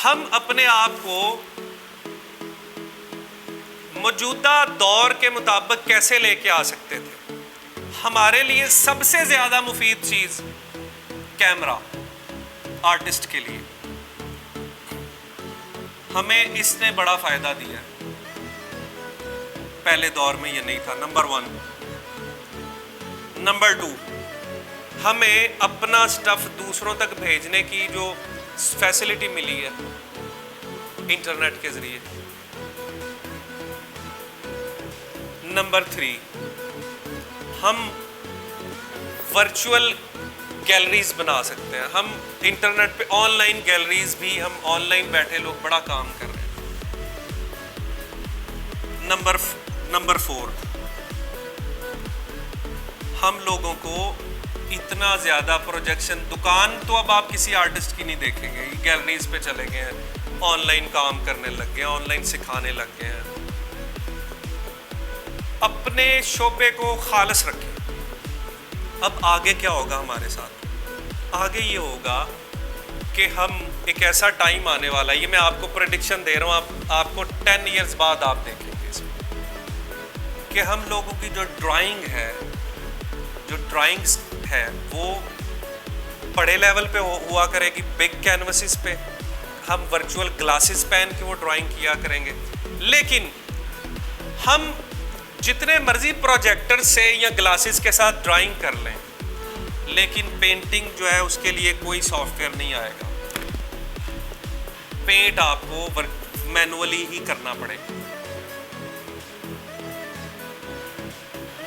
ہم اپنے آپ کو موجودہ دور کے مطابق کیسے لے کے آ سکتے تھے؟ ہمارے لیے سب سے زیادہ مفید چیز کیمرہ، آرٹسٹ کے لیے ہمیں اس نے بڑا فائدہ دیا ہے. پہلے دور میں یہ نہیں تھا. نمبر 1. نمبر 2، ہمیں اپنا سٹف دوسروں تک بھیجنے کی جو فیسلٹی ملی ہے انٹرنیٹ کے ذریعے. نمبر 3، ہم ورچوئل گیلریز بنا سکتے ہیں. ہم انٹرنیٹ پہ آن لائن گیلریز بھی، ہم آن لائن بیٹھے لوگ بڑا کام کر رہے ہیں. نمبر 4، ہم لوگوں کو اتنا زیادہ پروجیکشن، دکان تو اب آپ کسی آرٹسٹ کی نہیں دیکھیں گے، گیلریز پہ چلے گئے ہیں، آن لائن کام کرنے لگ گئے ہیں، آن لائن سکھانے لگ گئے ہیں. اپنے شعبے کو خالص رکھیں. اب آگے کیا ہوگا ہمارے ساتھ؟ آگے یہ ہوگا کہ ہم ایک ایسا ٹائم آنے والا ہے، یہ میں آپ کو پریڈکشن دے رہا ہوں، آپ کو 10 ایئرز بعد آپ دیکھیں گے اس میں، کہ ہم لوگوں کی جو ڈرائنگ ہے، جو ڈرائنگز ہے وہ بڑے لیول پہ ہوا کرے گی، بگ کینوسز پہ. ہم ورچوئل گلاسز پہن کے وہ ڈرائنگ کیا کریں گے. لیکن ہم جتنے مرضی پروجیکٹر سے یا گلاسز کے ساتھ ڈرائنگ کر لیں، لیکن پینٹنگ جو ہے اس کے لیے کوئی سافٹ ویئر نہیں آئے گا. پینٹ آپ کو مینولی ہی کرنا پڑے گا.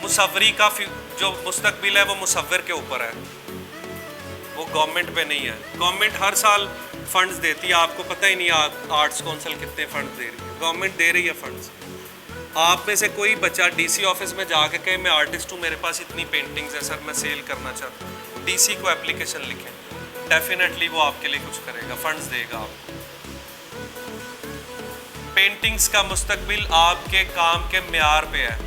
مصوری کا جو مستقبل ہے وہ مصور کے اوپر ہے، وہ گورنمنٹ پہ نہیں ہے. گورنمنٹ ہر سال فنڈز دیتی ہے، آپ کو پتہ ہی نہیں آرٹس کونسل کتنے فنڈز دے رہی ہے. گورنمنٹ دے رہی ہے فنڈز. آپ میں سے کوئی بچہ ڈی سی آفس میں جا کے کہے میں آرٹسٹ ہوں، میرے پاس اتنی پینٹنگز ہیں سر، میں سیل کرنا چاہتا ہوں، ڈی سی کو اپلیکیشن لکھیں، ڈیفینیٹلی وہ آپ کے لیے کچھ کرے گا، فنڈز دے گا آپ کو. پینٹنگز کا مستقبل آپ کے کام کے معیار پہ ہے.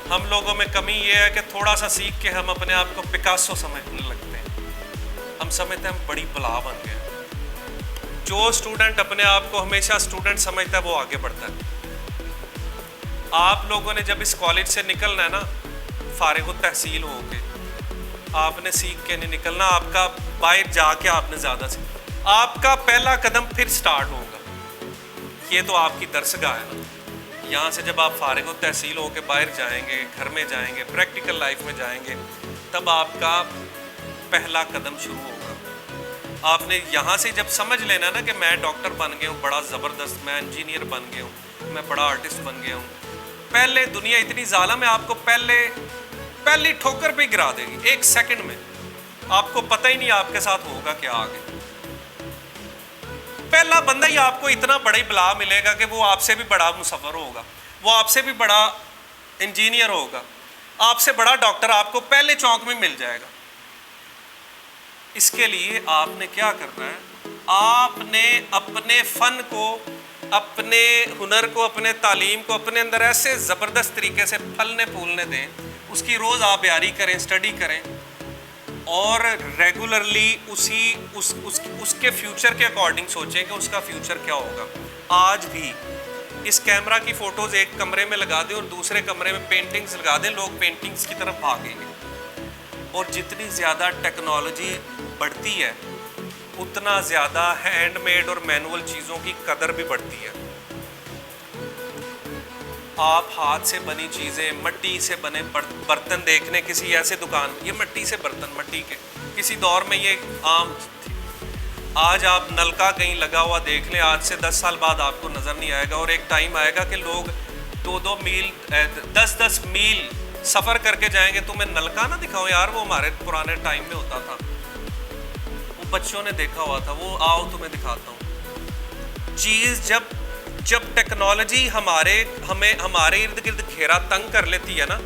ہم لوگوں میں کمی یہ ہے کہ تھوڑا سا سیکھ کے ہم اپنے آپ کو پکاسو سمجھنے لگتے ہیں. ہم سمجھتے ہیں ہم بڑی بلا بن گئے. جو اسٹوڈنٹ اپنے آپ کو ہمیشہ اسٹوڈنٹ سمجھتا ہے وہ آگے بڑھتا ہے. آپ لوگوں نے جب اس کالج سے نکلنا ہے نا، فارغ التحصیل ہو کے، آپ نے سیکھ کے نہیں نکلنا. آپ کا باہر جا کے آپ نے زیادہ سے آپ کا پہلا قدم پھر سٹارٹ ہوگا. یہ تو آپ کی درسگاہ ہے نا. یہاں سے جب آپ فارغ التحصیل ہو کے باہر جائیں گے، گھر میں جائیں گے، پریکٹیکل لائف میں جائیں گے، تب آپ کا پہلا قدم شروع ہوگا. آپ نے یہاں سے جب سمجھ لینا نا کہ میں ڈاکٹر بن گیا ہوں بڑا زبردست، میں انجینئر بن گیا ہوں، میں بڑا آرٹسٹ بن گیا ہوں. پہلے دنیا اتنی ظالم ہے، آپ کو پہلی ٹھوکر پہ گرا دے گی 1 سیکنڈ میں. آپ کو پتہ ہی نہیں آپ کے ساتھ ہوگا کیا آگے. پہلا بندہ ہی آپ کو اتنا بڑا بلا ملے گا کہ وہ آپ سے بھی بڑا مصور ہوگا، وہ آپ سے بھی بڑا انجینئر ہوگا، آپ سے بڑا ڈاکٹر آپ کو پہلے چونک میں مل جائے گا. اس کے لیے آپ نے کیا کرنا ہے؟ آپ نے اپنے فن کو، اپنے ہنر کو، اپنے تعلیم کو اپنے اندر ایسے زبردست طریقے سے پھلنے پھولنے دیں، اس کی روز آپ یاری کریں، اسٹڈی کریں، اور ریگولرلی اس کے فیوچر کے اکارڈنگ سوچیں کہ اس کا فیوچر کیا ہوگا. آج بھی اس کیمرہ کی فوٹوز ایک کمرے میں لگا دیں اور دوسرے کمرے میں پینٹنگز لگا دیں، لوگ پینٹنگز کی طرف بھاگیں گے. اور جتنی زیادہ ٹیکنالوجی بڑھتی ہے اتنا زیادہ ہینڈ میڈ اور مینول چیزوں کی قدر بھی بڑھتی ہے. آپ ہاتھ سے بنی چیزیں، مٹی سے بنے برتن دیکھنے کسی ایسے دکان، یہ مٹی سے برتن، مٹی کے کسی دور میں یہ عام تھی. آج آپ نلکا کہیں لگا ہوا دیکھ لیں، آج سے 10 سال بعد آپ کو نظر نہیں آئے گا. اور ایک ٹائم آئے گا کہ لوگ 2 میل 10 میل سفر کر کے جائیں گے. تمہیں نلکا نہ دکھاؤ یار، وہ ہمارے پرانے ٹائم میں ہوتا تھا، وہ بچوں نے دیکھا ہوا تھا، وہ آؤ تمہیں دکھاتا ہوں. چیز جب ٹیکنالوجی ہمیں ہمارے ارد گرد گھیرا تنگ کر لیتی ہے نا،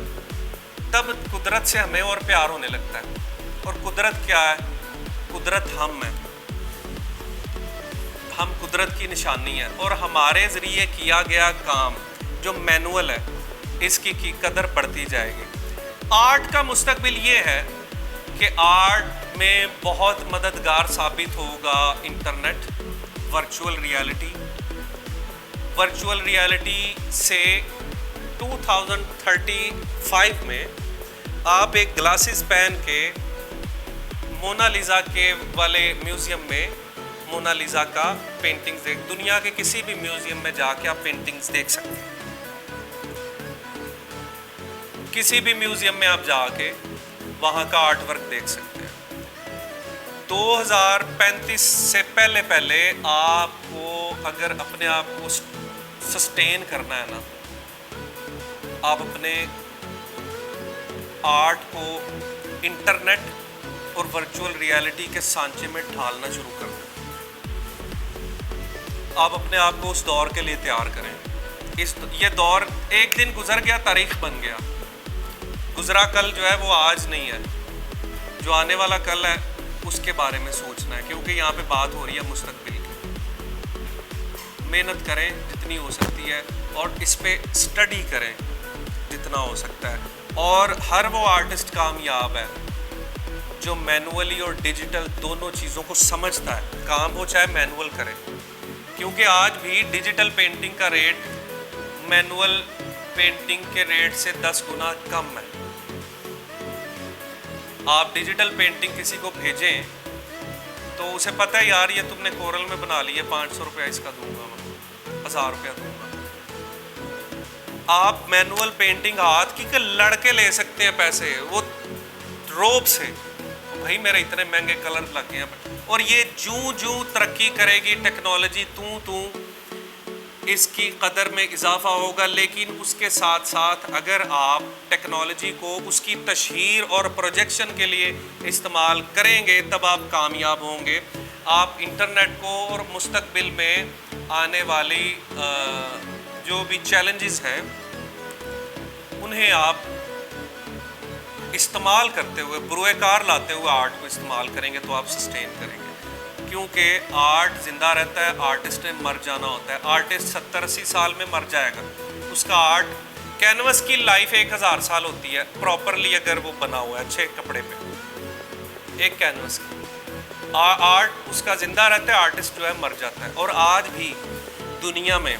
تب قدرت سے ہمیں اور پیار ہونے لگتا ہے. اور قدرت کیا ہے؟ قدرت ہم ہیں، ہم قدرت کی نشانی ہے. اور ہمارے ذریعے کیا گیا کام جو مینول ہے، اس کی قدر بڑھتی جائے گی. آرٹ کا مستقبل یہ ہے کہ آرٹ میں بہت مددگار ثابت ہوگا internet, virtual reality. Virtual reality سے 2035 میں آپ ایک گلاسز پہن کے مونالیزا کے والے میوزیم میں مونالیزا کا پینٹنگز دیکھ، دنیا کے کسی بھی میوزیم میں جا کے آپ پینٹنگز دیکھ سکتے ہیں، کسی بھی میوزیم میں آپ جا کے وہاں کا آرٹ ورک دیکھ سکتے ہیں۔ 2035 سے پہلے آپ کو اگر اپنے آپ کو سسٹین کرنا ہے نا، آپ اپنے آرٹ کو انٹرنیٹ اور ورچوئل ریالٹی کے سانچے میں ڈھالنا شروع کر دیں۔ آپ اپنے آپ کو اس دور کے لیے تیار کریں۔ یہ دور ایک دن گزر گیا، تاریخ بن گیا، گزرا کل جو ہے وہ آج نہیں ہے، جو آنے والا کل ہے اس کے بارے میں سوچنا ہے، کیونکہ یہاں پہ بات ہو رہی ہے مستقبل کی۔ محنت کریں جتنی ہو سکتی ہے اور اس پہ اسٹڈی کریں جتنا ہو سکتا ہے، اور ہر وہ آرٹسٹ کامیاب ہے جو مینولی اور ڈیجیٹل دونوں چیزوں کو سمجھتا ہے، کام ہو چاہے مینول کرے، کیونکہ آج بھی ڈیجیٹل پینٹنگ کا ریٹ مینول پینٹنگ کے ریٹ سے 10 گنا کم ہے۔ آپ ڈیجیٹل پینٹنگ کسی کو بھیجیں تو اسے پتہ ہے یار یہ تم نے کورل میں بنا لی ہے، 500 روپیہ اس کا دوں گا، 1000 روپیہ دوں گا۔ آپ مینول پینٹنگ ہاتھ کی کہ لڑکے لے سکتے ہیں پیسے، وہ روب سے، بھائی میرے اتنے مہنگے کلر لگ گئے ہیں، اور یہ جوں ترقی کرے گی ٹیکنالوجی توں اس کی قدر میں اضافہ ہوگا، لیکن اس کے ساتھ ساتھ اگر آپ ٹیکنالوجی کو اس کی تشہیر اور پروجیکشن کے لیے استعمال کریں گے تب آپ کامیاب ہوں گے۔ آپ انٹرنیٹ کو اور مستقبل میں آنے والی جو بھی چیلنجز ہیں انہیں آپ استعمال کرتے ہوئے، بروئے کار لاتے ہوئے آرٹ کو استعمال کریں گے تو آپ سسٹین کریں گے، کیونکہ آرٹ زندہ رہتا ہے، آرٹسٹ نے مر جانا ہوتا ہے۔ آرٹسٹ 70-80 سال میں مر جائے گا، اس کا آرٹ کینوس کی لائف 1000 سال ہوتی ہے پراپرلی اگر وہ بنا ہوا ہے اچھے کپڑے پہ، ایک کینوس کی آرٹ اس کا زندہ رہتا ہے، آرٹسٹ جو ہے مر جاتا ہے۔ اور آج بھی دنیا میں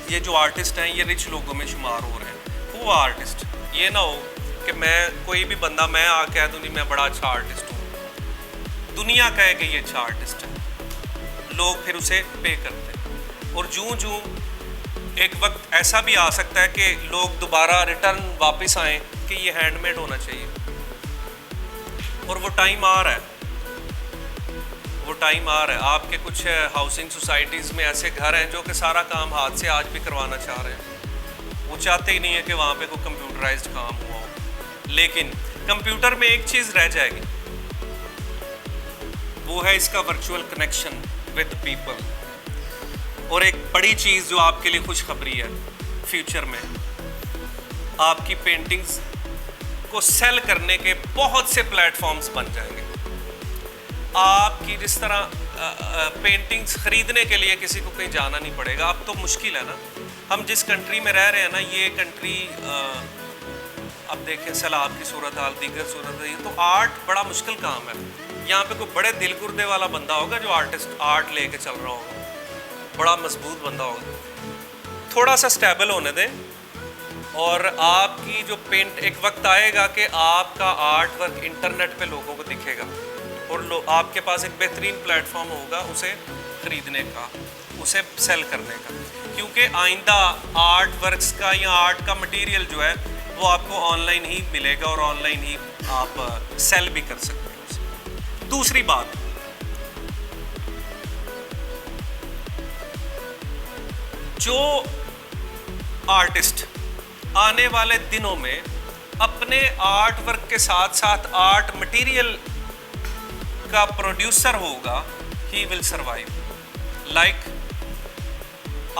یہ جو آرٹسٹ ہیں یہ رچ لوگوں میں شمار ہو رہے ہیں، وہ آرٹسٹ، یہ نہ ہو کہ میں کوئی بھی بندہ میں کہہ دوں نہیں میں بڑا اچھا آرٹسٹ ہوں، دنیا کہے کہ یہ اچھا آرٹسٹ ہے، لوگ پھر اسے پے کرتے ہیں، اور جوں ایک وقت ایسا بھی آ سکتا ہے کہ لوگ دوبارہ ریٹرن واپس آئیں کہ یہ ہینڈ میڈ ہونا چاہیے، اور وہ ٹائم آ رہا ہے، وہ ٹائم آ رہا ہے۔ آپ کے کچھ ہاؤسنگ سوسائٹیز میں ایسے گھر ہیں جو کہ سارا کام ہاتھ سے آج بھی کروانا چاہ رہے ہیں، وہ چاہتے ہی نہیں ہے کہ وہاں پہ کوئی کمپیوٹرائزڈ کام ہوا ہو، لیکن کمپیوٹر میں ایک چیز رہ جائے گی، وہ ہے اس کا ورچوئل کنیکشن ود پیپل۔ اور ایک بڑی چیز جو آپ کے لیے خوشخبری ہے، فیوچر میں آپ کی پینٹنگز کو سیل کرنے کے بہت سے پلیٹ فارمز بن جائیں گے۔ آپ کی جس طرح پینٹنگز خریدنے کے لیے کسی کو کہیں جانا نہیں پڑے گا، اب تو مشکل ہے نا، ہم جس کنٹری میں رہ رہے ہیں نا، یہ کنٹری اب دیکھیں سیلاب کی صورتحال، دیگر صورتحال، تو آرٹ بڑا مشکل کام ہے۔ یہاں پہ کوئی بڑے دل گردے والا بندہ ہوگا جو آرٹ لے کے چل رہا ہوگا، بڑا مضبوط بندہ ہوگا، تھوڑا سا سٹیبل ہونے دیں، اور آپ کی جو پینٹ ایک وقت آئے گا کہ آپ کا آرٹ ورک انٹرنیٹ پہ لوگوں کو دکھے گا، اور آپ کے پاس ایک بہترین پلیٹ فارم ہوگا اسے خریدنے کا، اسے سیل کرنے کا، کیونکہ آئندہ آرٹ ورکس کا یا آرٹ کا مٹیریل جو ہے وہ آپ کو آن لائن ہی ملے گا، اور آن لائن ہی آپ سیل بھی کر سکتے ہیں اسے۔ دوسری بات، جو آرٹسٹ آنے والے دنوں میں اپنے آرٹ ورک کے ساتھ ساتھ آرٹ مٹیریل کا پروڈیوسر ہوگا، ہی ول سروائیو۔ لائک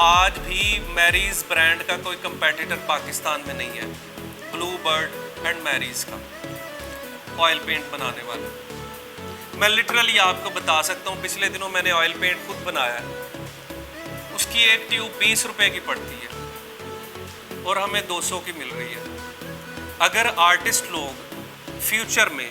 آج بھی میریز برانڈ کا کوئی کمپیٹیٹر پاکستان میں نہیں ہے، بلو برڈ اینڈ میریز کا آئل پینٹ بنانے والا۔ میں لٹرلی آپ کو بتا سکتا ہوں، پچھلے دنوں میں نے آئل پینٹ خود بنایا ہے، اس کی ایک ٹیوب 20 روپے کی پڑتی ہے اور ہمیں 200 کی مل رہی ہے۔ اگر آرٹسٹ لوگ فیوچر میں